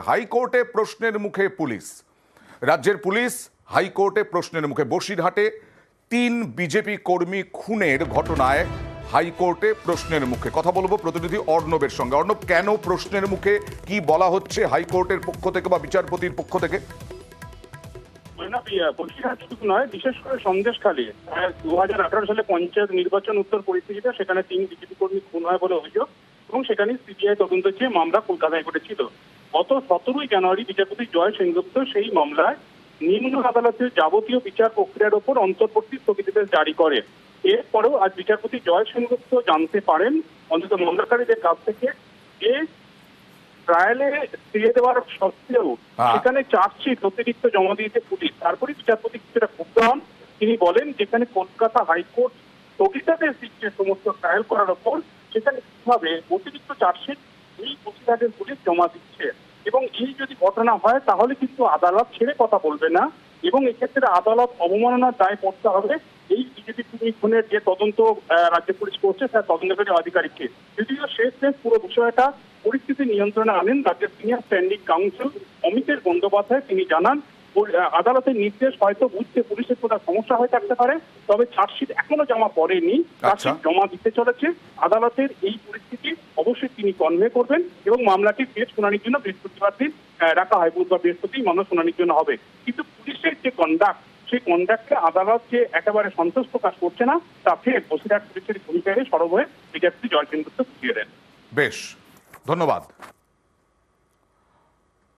হাইকোর্টে প্রশ্নের মুখে পুলিশ। রাজ্যের পুলিশ হাইকোর্টে প্রশ্নের মুখে। বসিরহাটে 3 বিজেপি কর্মী খুনের ঘটনায় হাইকোর্টে প্রশ্নের মুখে। কথা বলবো প্রতিনিধি অর্ণবের সঙ্গে। অর্ণব, কেন প্রশ্নের মুখে, কি বলা হচ্ছে হাইকোর্টের পক্ষ থেকে বা বিচারপতির পক্ষ থেকে? বসিরহাট শুধু নয়, বিশেষ করে সন্দেশখালী 2018 সালে পঞ্চায়েত নির্বাচন উত্তর পরিস্থিতিতে সেখানে 3 বিজেপি কর্মী খুন হয় বলে অভিযোগ, এবং সেখানে সিবিআই তদন্ত চেয়ে মামলা কলকাতা হাইকোর্টে ছিল। গত 17 জানুয়ারি বিচারপতি জয় সেনগুপ্ত সেই মামলায় নিম্ন আদালতের যাবতীয় বিচার প্রক্রিয়ার ওপর অন্তর্বর্তী স্থগিতাদেশ জারি করে। এরপরেও আজ বিচারপতি জয় সেনগুপ্ত জানতে পারেন অন্তত মামলাকারীদের কাছ থেকে যে ট্রায়ালে স্টে দেওয়ার সত্ত্বেও সেখানে চার্জশিট অতিরিক্ত জমা দিয়েছে পুলিশ। তারপরে বিচারপতি কিছুটা ক্ষুব্ধ হন। তিনি বলেন, যেখানে কলকাতা হাইকোর্ট স্থগিতাদেশ দিচ্ছে সমস্ত ট্রায়াল করার ওপর, সেখানে কিভাবে অতিরিক্ত চার্জশিট এই বসিরহাটের পুলিশ জমা দিচ্ছে। এবং এই যদি ঘটনা হয় তাহলে কিন্তু আদালত ছেড়ে কথা বলবে না, এবং এক্ষেত্রে আদালত অবমাননার দায় পড়তে হবে এই বিজেপি খুনের যে তদন্ত রাজ্য পুলিশ করছে তার তদন্তকারী আধিকারিককে। যদিও শেষ পুরো বিষয়টা পরিস্থিতি নিয়ন্ত্রণে আনেন রাজ্যের senior standing council Amitesh Bandyopadhyay. তিনি জানান, আদালতের নির্দেশ হয়তো বুঝতে পুলিশের কোথাও সমস্যা হয়ে থাকতে পারে, তবে চার্জশিট এখনো জমা পড়েনি, চার্জশিট জমা দিতে চলেছে। আদালতের এই পরিস্থিতি অবশ্যই তিনি কনভে করবেন, এবং মামলাটি ফের শুনানির জন্য বৃহস্পতিবার দিন রাখা হয়। বুধবার বৃহস্পতি মামলা শুনানির জন্য হবে। কিন্তু পুলিশের যে কন্ডাক্ট, সেই কন্ডাক্টে আদালত যে একেবারে সন্তোষ প্রকাশ করছে না, তা ফের বসিরহাট পুলিশের ভূমিকায় সরব হয়ে বিচারপতি জয় সেনগুপ্ত বুঝিয়ে দেন। বেশ, ধন্যবাদ।